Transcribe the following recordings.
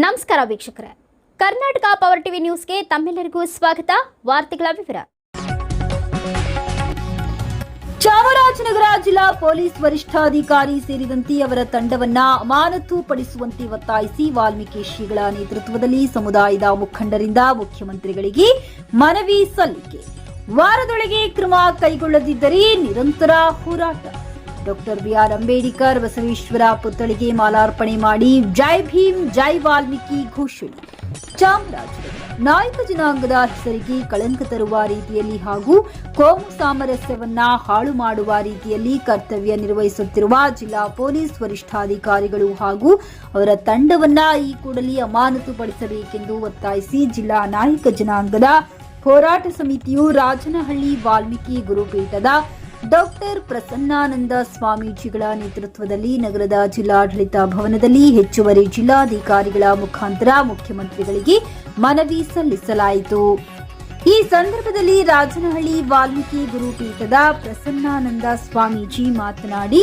ನಮಸ್ಕಾರ ವೀಕ್ಷಕರೇ, Karnataka power TV ನ್ಯೂಸ್ಗೆ ತಮ್ಮೆಲ್ಲರಿಗೂ ಸ್ವಾಗತ. ವಾರ್ತೆಗಳ ವಿವರ. ಚಾಮರಾಜನಗರ ಜಿಲ್ಲಾ ಪೊಲೀಸ್ ವರಿಷ್ಠಾಧಿಕಾರಿ ಸೇರಿದಂತೆ ಅವರ ತಂಡವನ್ನ ಅಮಾನತು ಪಡಿಸುವಂತೆ ಒತ್ತಾಯಿಸಿ ವಾಲ್ಮೀಕಿ ಶ್ರೀಗಳ ನೇತೃತ್ವದಲ್ಲಿ ಸಮುದಾಯದ ಮುಖಂಡರಿಂದ ಮುಖ್ಯಮಂತ್ರಿಗಳಿಗೆ ಮನವಿ ಸಲ್ಲಿಕೆ. ವಾರದೊಳಗೆ ಕ್ರಮ ಕೈಗೊಳ್ಳದಿದ್ದರೆ ನಿರಂತರ ಹೋರಾಟ. ಡಾಕ್ಟರ್ ಬಿಆರ್ ಅಂಬೇಡ್ಕರ್ ಬಸವೇಶ್ವರ ಪುತ್ಥಳಿಗೆ ಮಾಲಾರ್ಪಣೆ ಮಾಡಿ ಜೈ ಭೀಮ್ ಜೈ ವಾಲ್ಮೀಕಿ ಘೋಷಣೆ. ಚಾಮರಾಜನಗರ ನಾಯಕ ಜನಾಂಗದ ಹೆಸರಿಗೆ ಕಳಂಕ ತರುವ ರೀತಿಯಲ್ಲಿ ಹಾಗೂ ಕೋಮು ಸಾಮರಸ್ಯವನ್ನ ಹಾಳು ಮಾಡುವ ರೀತಿಯಲ್ಲಿ ಕರ್ತವ್ಯ ನಿರ್ವಹಿಸುತ್ತಿರುವ ಜಿಲ್ಲಾ ಪೊಲೀಸ್ ವರಿಷ್ಠಾಧಿಕಾರಿಗಳು ಹಾಗೂ ಅವರ ತಂಡವನ್ನ ಈ ಕೂಡಲೇ ಅಮಾನತುಪಡಿಸಬೇಕೆಂದು ಒತ್ತಾಯಿಸಿ ಜಿಲ್ಲಾ ನಾಯಕ ಜನಾಂಗದ ಹೋರಾಟ ಸಮಿತಿಯು ರಾಜನಹಳ್ಳಿ ವಾಲ್ಮೀಕಿ ಗುರುಪೀಠದ ಡಾಕ್ಟರ್ ಪ್ರಸನ್ನಾನಂದ ಸ್ವಾಮೀಜಿಗಳ ನೇತೃತ್ವದಲ್ಲಿ ನಗರದ ಜಿಲ್ಲಾಡಳಿತ ಭವನದಲ್ಲಿ ಹೆಚ್ಚುವರಿ ಜಿಲ್ಲಾಧಿಕಾರಿಗಳ ಮುಖಾಂತರ ಮುಖ್ಯಮಂತ್ರಿಗಳಿಗೆ ಮನವಿ ಸಲ್ಲಿಸಲಾಯಿತು. ಈ ಸಂದರ್ಭದಲ್ಲಿ ರಾಜನಹಳ್ಳಿ ವಾಲ್ಮೀಕಿ ಗುರುಪೀಠದ ಪ್ರಸನ್ನಾನಂದ ಸ್ವಾಮೀಜಿ ಮಾತನಾಡಿ,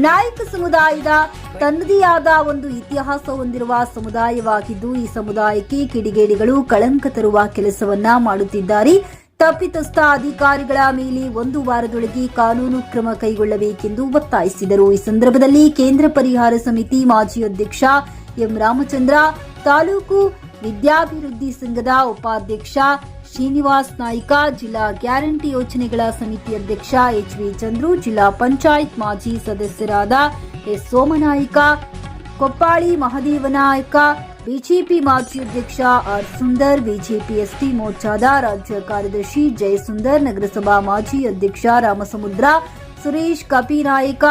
ನಾಯಕ ಸಮುದಾಯದ ತನ್ನದೇ ಆದ ಒಂದು ಇತಿಹಾಸ ಹೊಂದಿರುವ ಸಮುದಾಯವಾಗಿದ್ದು, ಈ ಸಮುದಾಯಕ್ಕೆ ಕಿಡಿಗೇಡಿಗಳು ಕಳಂಕ ತರುವ ಕೆಲಸವನ್ನ ಮಾಡುತ್ತಿದ್ದಾರೆ. ತಪ್ಪಿತಸ್ಥ ಅಧಿಕಾರಿಗಳ ಮೇಲೆ 1 ವಾರದೊಳಗೆ ಕಾನೂನು ಕ್ರಮ ಕೈಗೊಳ್ಳಬೇಕೆಂದು ಒತ್ತಾಯಿಸಿದರು. ಈ ಸಂದರ್ಭದಲ್ಲಿ ಕೇಂದ್ರ ಪರಿಹಾರ ಸಮಿತಿ ಮಾಜಿ ಅಧ್ಯಕ್ಷ ಎಂ ರಾಮಚಂದ್ರ, ತಾಲೂಕು ವಿದ್ಯಾಭಿವೃದ್ಧಿ ಸಂಘದ ಉಪಾಧ್ಯಕ್ಷ ಶ್ರೀನಿವಾಸ್ ನಾಯ್ಕ, ಜಿಲ್ಲಾ ಗ್ಯಾರಂಟಿ ಯೋಜನೆಗಳ ಸಮಿತಿ ಅಧ್ಯಕ್ಷ ಎಚ್.ವಿ. ಚಂದ್ರು, ಜಿಲ್ಲಾ ಪಂಚಾಯತ್ ಮಾಜಿ ಸದಸ್ಯರಾದ ಎಸ್ ಸೋಮನಾಯ್ಕ, ಕೊಪ್ಪಾಳಿ ಮಹದೇವನಾಯ್ಕ, ಬಿಜೆಪಿ ಮಾಜಿ ಅಧ್ಯಕ್ಷ ಆರ್ ಸುಂದರ್, ಬಿಜೆಪಿ ಎಸ್ಟಿ ಮೋರ್ಚಾದ ರಾಜ್ಯ ಕಾರ್ಯದರ್ಶಿ ಜಯಸುಂದರ್, ನಗರಸಭಾ ಮಾಜಿ ಅಧ್ಯಕ್ಷ ರಾಮಸಮುದ್ರ ಸುರೇಶ್, ಕಪಿನಾಯಕ,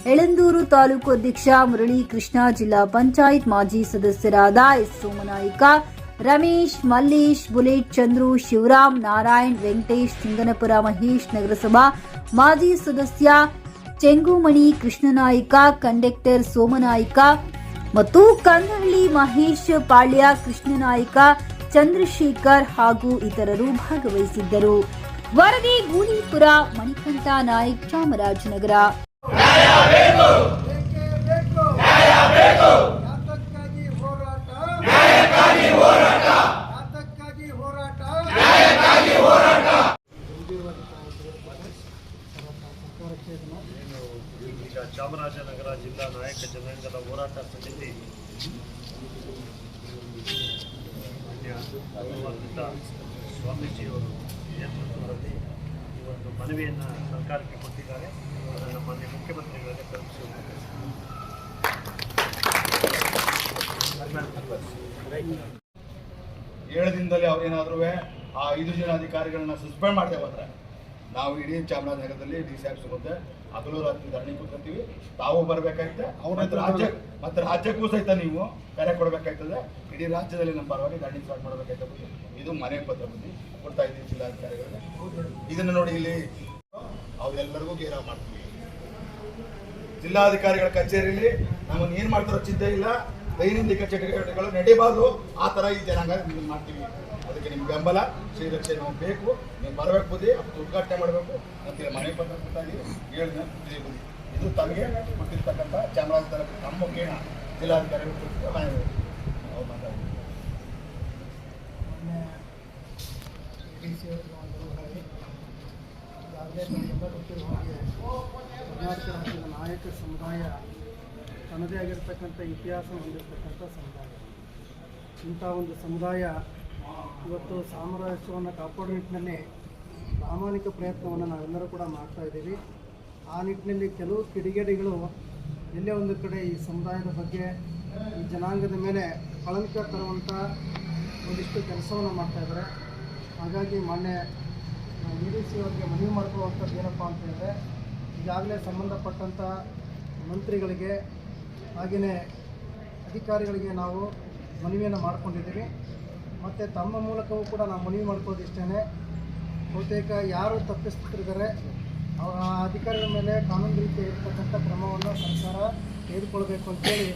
ಯಳಂದೂರು ತಾಲೂಕು ಅಧ್ಯಕ್ಷ ಮುರಳಿ ಕೃಷ್ಣ, ಜಿಲ್ಲಾ ಪಂಚಾಯತ್ ಮಾಜಿ ಸದಸ್ಯರಾದ ಎಸ್ ಸೋಮನಾಯ್ಕ, ರಮೇಶ್, ಮಲ್ಲೇಶ್, ಬುಲೆಟ್, ಚಂದ್ರು, ಶಿವರಾಮ್, ನಾರಾಯಣ್, ವೆಂಕಟೇಶ್, ಸಿಂಗನಪುರ ಮಹೇಶ್, ನಗರಸಭಾ ಮಾಜಿ ಸದಸ್ಯ ಚೆಂಗುಮಣಿ ಕೃಷ್ಣನಾಯ್ಕ, ಕಂಡಕ್ಟರ್ ಸೋಮನಾಯ್ಕ ಮತ್ತು ಕಂದಹಳ್ಳಿ ಮಹೇಶ್, ಪಾಳ್ಯ ಕೃಷ್ಣನಾಯ್ಕ, ಚಂದ್ರಶೇಖರ್ ಹಾಗೂ ಇತರರು ಭಾಗವಹಿಸಿದ್ದರು. ವರದಿ ಗೂಳಿಪುರ, ಮಣಿಕಂಠ ನಾಯ್ಕ್, ಚಾಮರಾಜನಗರ. ಚಾಮರಾಜನಗರ ಜಿಲ್ಲಾ ನಾಯಕ ಜನಾಂಗದ ಹೋರಾಟ ಸಮಿತಿ ಗೌರವಾನ್ವಿತ ಸ್ವಾಮೀಜಿಯವರು ನೇತೃತ್ವದಲ್ಲಿ ಈ ಒಂದು ಮನವಿಯನ್ನು ಸರ್ಕಾರಕ್ಕೆ ಕೊಟ್ಟಿದ್ದಾರೆ. ಅದನ್ನು ಮಾನ್ಯ ಮುಖ್ಯಮಂತ್ರಿಗಳಿಗೆ ತಲುಪಿಸುವುದು 7 ದಿನದಲ್ಲಿ ಅವರೇನಾದ್ರೂ ಆ 5 ಜನ ಅಧಿಕಾರಿಗಳನ್ನ ಸಸ್ಪೆಂಡ್ ಮಾಡದೆ ಹೋದ್ರೆ ನಾವು ಇಡೀ ಚಾಮರಾಜನಗರದಲ್ಲಿ ಡಿಸಿ ಮುಂದೆ ಹಗಲು ರಾತ್ರಿ ಧರಣಿ ಕೂತ್ಕೊತೀವಿ. ತಾವು ಬರಬೇಕಾಯ್ತದೆ, ಮತ್ತೆ ರಾಜ್ಯಕ್ಕೂ ಸಹಿತ ನೀವು ಕರೆ ಕೊಡಬೇಕಾಯ್ತದೆ. ಇಡೀ ರಾಜ್ಯದಲ್ಲಿ ನಮ್ಮ ಪರವಾಗಿ ಧರಣಿ ಸ್ಟಾರ್ಟ್ ಮಾಡಬೇಕಾಯ್ತದೆ. ಇದು ಮನೆ ಪತ್ರ ಬುದ್ಧಿ ಕೊಡ್ತಾ ಇದ್ದೀವಿ ಜಿಲ್ಲಾಧಿಕಾರಿಗಳಿಗೆ. ಇದನ್ನು ನೋಡಿ, ಇಲ್ಲಿ ಅವರೆಲ್ಲರಿಗೂ ಗೇರ ಮಾಡ್ತೀವಿ. ಜಿಲ್ಲಾಧಿಕಾರಿಗಳ ಕಚೇರಿಯಲ್ಲಿ ನಮ್ಮನ್ನು ಏನು ಮಾಡ್ತಾರೋ ಚಿಂತೆ ಇಲ್ಲ, ದೈನಂದಿನ ಚಟುವಟಿಕೆಗಳು ನಡೀಬಾರ್ದು. ಆ ಥರ ಈ ಜನಾಂಗ ಮಾಡ್ತೀವಿ. ಅದಕ್ಕೆ ನಿಮ್ಮ ಬೆಂಬಲ, ಶ್ರೀರಕ್ಷೆ ನಮಗೆ ಬೇಕು. ನೀವು ಬರಬೇಕು ಬುದ್ಧಿ, ಅದು ಉದ್ಘಾಟನೆ ಮಾಡಬೇಕು ಅಂತ ಮನೆ ಪತ್ರ ಕೊಡ್ತಾ ಇದ್ದೀವಿ. 7 ದಿನ ಬುದ್ಧಿ. ಇದು ತಮಗೆ ಕೊಟ್ಟಿರ್ತಕ್ಕಂಥ ಚಾಮರಾಜನಗರ ನಮ್ಮ ಮುಖೇನ ಜಿಲ್ಲಾಧಿಕಾರಿಗಳು ಅವ್ರು ಮಾತಾಡ್ತಾರೆ. ಕರ್ನಾಟಕ ರಾಜ್ಯದ ನಾಯಕ ಸಮುದಾಯ ತನ್ನದೇ ಆಗಿರ್ತಕ್ಕಂಥ ಇತಿಹಾಸ ಹೊಂದಿರತಕ್ಕಂಥ ಸಮುದಾಯ. ಇಂಥ ಒಂದು ಸಮುದಾಯ ಇವತ್ತು ಸಾಮರಸ್ಯವನ್ನು ಕಾಪಾಡುವ ನಿಟ್ಟಿನಲ್ಲಿ ಪ್ರಾಮಾಣಿಕ ಪ್ರಯತ್ನವನ್ನು ನಾವೆಲ್ಲರೂ ಕೂಡ ಮಾಡ್ತಾ ಇದ್ದೀವಿ. ಆ ನಿಟ್ಟಿನಲ್ಲಿ ಕೆಲವು ಕಿಡಿಗೇಡಿಗಳು ಎಲ್ಲೇ ಒಂದು ಕಡೆ ಈ ಸಮುದಾಯದ ಬಗ್ಗೆ, ಈ ಜನಾಂಗದ ಮೇಲೆ ಕಳಂಕ ತರುವಂಥ ಒಂದಿಷ್ಟು ಕೆಲಸವನ್ನು ಮಾಡ್ತಾಯಿದ್ದಾರೆ. ಹಾಗಾಗಿ ಮಾನ್ಯ EDC ಅವರಿಗೆ ಮನವಿ ಮಾಡ್ಕೊಳ್ಳುವಂಥದ್ದು ಏನಪ್ಪ ಅಂತ ಹೇಳಿದ್ರೆ, ಈಗಾಗಲೇ ಸಂಬಂಧಪಟ್ಟಂಥ ಮಂತ್ರಿಗಳಿಗೆ ಹಾಗೆಯೇ ಅಧಿಕಾರಿಗಳಿಗೆ ನಾವು ಮನವಿಯನ್ನು ಮಾಡ್ಕೊಂಡಿದ್ದೀವಿ. ಮತ್ತು ತಮ್ಮ ಮೂಲಕವೂ ಕೂಡ ನಾವು ಮನವಿ ಮಾಡ್ಕೊಳ್ಳೋದಿಷ್ಟೇ, ಬಹುತೇಕ ಯಾರು ತಪ್ಪಿಸ್ತಿದ್ದಾರೆ ಆ ಅಧಿಕಾರಿಗಳ ಮೇಲೆ ಕಾನೂನು ರೀತಿ ಇರ್ತಕ್ಕಂಥ ಕ್ರಮವನ್ನು ಸರ್ಕಾರ ತೆಗೆದುಕೊಳ್ಬೇಕು ಅಂತೇಳಿ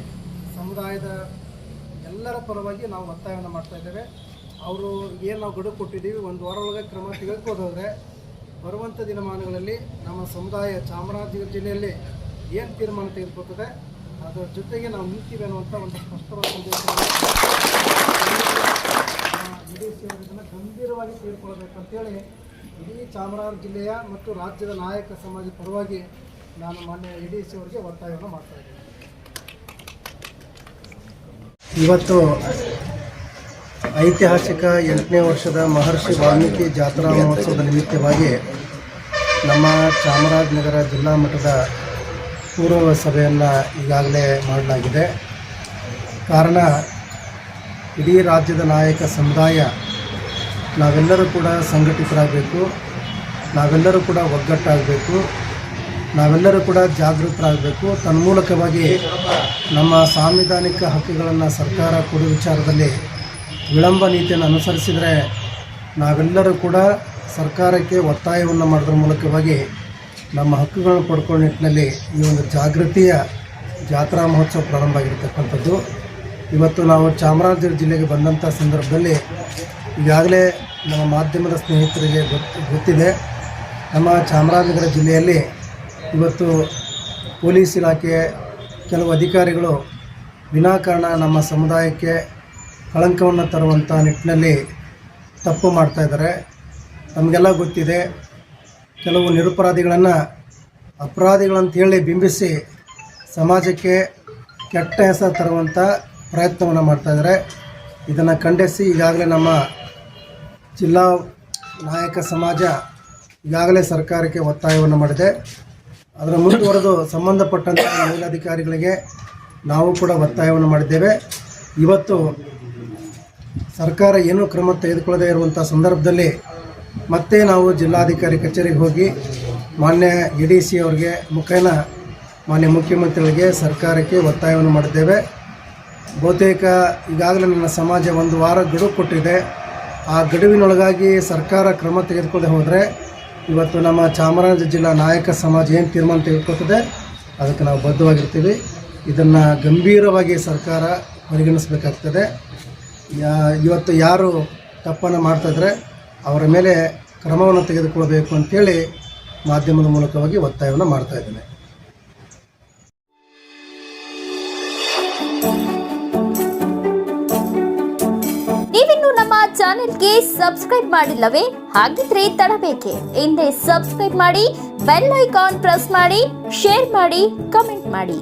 ಸಮುದಾಯದ ಎಲ್ಲರ ಪರವಾಗಿ ನಾವು ಒತ್ತಾಯವನ್ನು ಮಾಡ್ತಾಯಿದ್ದೇವೆ. ಅವರು ಏನು ನಾವು ಗಡುವು ಕೊಟ್ಟಿದ್ದೀವಿ, 1 ವಾರ ಒಳಗೆ ಕ್ರಮ ತೆಗೆದುಕೊಳ್ಳೋದ್ರೆ ಬರುವಂಥ ದಿನಮಾನಗಳಲ್ಲಿ ನಮ್ಮ ಸಮುದಾಯ ಚಾಮರಾಜನಗರ ಜಿಲ್ಲೆಯಲ್ಲಿ ಏನು ತೀರ್ಮಾನ ತೆಗೆದುಕೊಳ್ತದೆ ಅದರ ಜೊತೆಗೆ ನಾವು ನಿಲ್ತೀವಿ ಅನ್ನುವಂಥ ಒಂದು ಸ್ಪಷ್ಟವಾದ ಸಂದೇಶ ಇಡೀ ಸೇವೆಯನ್ನು ಗಂಭೀರವಾಗಿ ತೆಗೆದುಕೊಳ್ಬೇಕಂತೇಳಿ ಇಡೀ ಚಾಮರಾಜನಗರ ಜಿಲ್ಲೆಯ ಮತ್ತು ರಾಜ್ಯದ ನಾಯಕ ಸಮಾಜದ ಪರವಾಗಿ ನಾನು ಮಾನ್ಯ ADC ಅವರಿಗೆ ಒತ್ತಾಯವನ್ನು ಮಾಡ್ತಾ ಇದ್ದೇನೆ. ಇವತ್ತು ಐತಿಹಾಸಿಕ 8ನೇ ವರ್ಷದ ಮಹರ್ಷಿ ವಾಲ್ಮೀಕಿ ಜಾತ್ರಾ ಮಹೋತ್ಸವದ ನಿಮಿತ್ತವಾಗಿ ನಮ್ಮ ಚಾಮರಾಜನಗರ ಜಿಲ್ಲಾ ಮಟ್ಟದ ಪೂರ್ವ ಸಭೆಯನ್ನು ಈಗಾಗಲೇ ಮಾಡಲಾಗಿದೆ. ಕಾರಣ ಇಡೀ ರಾಜ್ಯದ ನಾಯಕ ಸಮುದಾಯ ನಾವೆಲ್ಲರೂ ಕೂಡ ಸಂಘಟಿತರಾಗಬೇಕು, ನಾವೆಲ್ಲರೂ ಕೂಡ ಒಗ್ಗಟ್ಟಾಗಬೇಕು, ನಾವೆಲ್ಲರೂ ಕೂಡ ಜಾಗೃತರಾಗಬೇಕು. ತನ್ಮೂಲಕವಾಗಿ ನಮ್ಮ ಸಾಂವಿಧಾನಿಕ ಹಕ್ಕುಗಳನ್ನು ಸರ್ಕಾರ ಕೊಡುವ ವಿಚಾರದಲ್ಲಿ ವಿಳಂಬ ನೀತಿಯನ್ನು ಅನುಸರಿಸಿದರೆ ನಾವೆಲ್ಲರೂ ಕೂಡ ಸರ್ಕಾರಕ್ಕೆ ಒತ್ತಾಯವನ್ನು ಮಾಡೋದ್ರ ಮೂಲಕವಾಗಿ ನಮ್ಮ ಹಕ್ಕುಗಳನ್ನು ಪಡ್ಕೊಳ್ಳೋ ನಿಟ್ಟಿನಲ್ಲಿ ಈ ಒಂದು ಜಾಗೃತಿಯ ಜಾತ್ರಾ ಮಹೋತ್ಸವ ಪ್ರಾರಂಭ ಆಗಿರತಕ್ಕಂಥದ್ದು. ಇವತ್ತು ನಾವು ಚಾಮರಾಜನಗರ ಜಿಲ್ಲೆಗೆ ಬಂದಂಥ ಸಂದರ್ಭದಲ್ಲಿ ಈಗಾಗಲೇ ನಮ್ಮ ಮಾಧ್ಯಮದ ಸ್ನೇಹಿತರಿಗೆ ಗೊತ್ತಿದೆ, ನಮ್ಮ ಚಾಮರಾಜನಗರ ಜಿಲ್ಲೆಯಲ್ಲಿ ಇವತ್ತು ಪೊಲೀಸ್ ಇಲಾಖೆ ಕೆಲವು ಅಧಿಕಾರಿಗಳು ವಿನಾಕಾರಣ ನಮ್ಮ ಸಮುದಾಯಕ್ಕೆ ಕಳಂಕವನ್ನು ತರುವಂಥ ನಿಟ್ಟಿನಲ್ಲಿ ತಪ್ಪು ಮಾಡ್ತಾಯಿದ್ದಾರೆ. ನಮಗೆಲ್ಲ ಗೊತ್ತಿದೆ, ಕೆಲವು ನಿರಪರಾಧಿಗಳನ್ನು ಅಪರಾಧಿಗಳಂತೇಳಿ ಬಿಂಬಿಸಿ ಸಮಾಜಕ್ಕೆ ಕೆಟ್ಟ ಹೆಸರು ತರುವಂಥ ಪ್ರಯತ್ನವನ್ನು ಮಾಡ್ತಾಯಿದ್ದಾರೆ. ಇದನ್ನು ಖಂಡಿಸಿ ಈಗಾಗಲೇ ನಮ್ಮ ಜಿಲ್ಲಾ ನಾಯಕ ಸಮಾಜ ಈಗಾಗಲೇ ಸರ್ಕಾರಕ್ಕೆ ಒತ್ತಾಯವನ್ನು ಮಾಡಿದೆ. ಅದರ ಮುಂದುವರೆದು ಸಂಬಂಧಪಟ್ಟಂಥ ಮೇಲಧಿಕಾರಿಗಳಿಗೆ ನಾವು ಕೂಡ ಒತ್ತಾಯವನ್ನು ಮಾಡಿದ್ದೇವೆ. ಇವತ್ತು ಸರ್ಕಾರ ಏನೂ ಕ್ರಮ ತೆಗೆದುಕೊಳ್ಳದೇ ಇರುವಂಥ ಸಂದರ್ಭದಲ್ಲಿ ಮತ್ತೆ ನಾವು ಜಿಲ್ಲಾಧಿಕಾರಿ ಕಚೇರಿಗೆ ಹೋಗಿ ಮಾನ್ಯ ADC ಅವರಿಗೆ ಮುಖೇನ ಮಾನ್ಯ ಮುಖ್ಯಮಂತ್ರಿಗಳಿಗೆ ಸರ್ಕಾರಕ್ಕೆ ಒತ್ತಾಯವನ್ನು ಮಾಡಿದ್ದೇವೆ. ಬಹುತೇಕ ಈಗಾಗಲೇ ನನ್ನ ಸಮಾಜ 1 ವಾರ ಗಡುವು ಕೊಟ್ಟಿದೆ. ಆ ಗಡುವಿನೊಳಗಾಗಿ ಸರ್ಕಾರ ಕ್ರಮ ತೆಗೆದುಕೊಳ್ಳದೆ ಹೋದರೆ ಇವತ್ತು ನಮ್ಮ ಚಾಮರಾಜನಗರ ಜಿಲ್ಲಾ ನಾಯಕ ಸಮಾಜ ಏನು ತೀರ್ಮಾನ ತೆಗೆದುಕೊಳ್ತದೆ ಅದಕ್ಕೆ ನಾವು ಬದ್ಧವಾಗಿರ್ತೀವಿ. ಇದನ್ನು ಗಂಭೀರವಾಗಿ ಸರ್ಕಾರ ಪರಿಗಣಿಸಬೇಕಾಗ್ತದೆ. ಇವತ್ತು ಯಾರು ತಪ್ಪನ್ನು ಮಾಡ್ತಾಯಿದ್ರೆ ಅವರ ಮೇಲೆ ಕ್ರಮವನ್ನು ತೆಗೆದುಕೊಳ್ಬೇಕು ಅಂತೇಳಿ ಮಾಧ್ಯಮದ ಮೂಲಕವಾಗಿ ಒತ್ತಾಯವನ್ನು ಮಾಡ್ತಾ ಇದ್ದೇನೆ. ನೀವಿನ್ನು ನಮ್ಮ ಚಾನೆಲ್ಗೆ ಸಬ್ಸ್ಕ್ರೈಬ್ ಮಾಡಿಲ್ಲವೇ? ಹಾಗಿದ್ರೆ ತಡಬೇಕೆ? ಹಿಂದೆ ಸಬ್ಸ್ಕ್ರೈಬ್ ಮಾಡಿ, ಬೆಲ್ ಐಕಾನ್ ಪ್ರೆಸ್ ಮಾಡಿ, ಶೇರ್ ಮಾಡಿ, ಕಮೆಂಟ್ ಮಾಡಿ.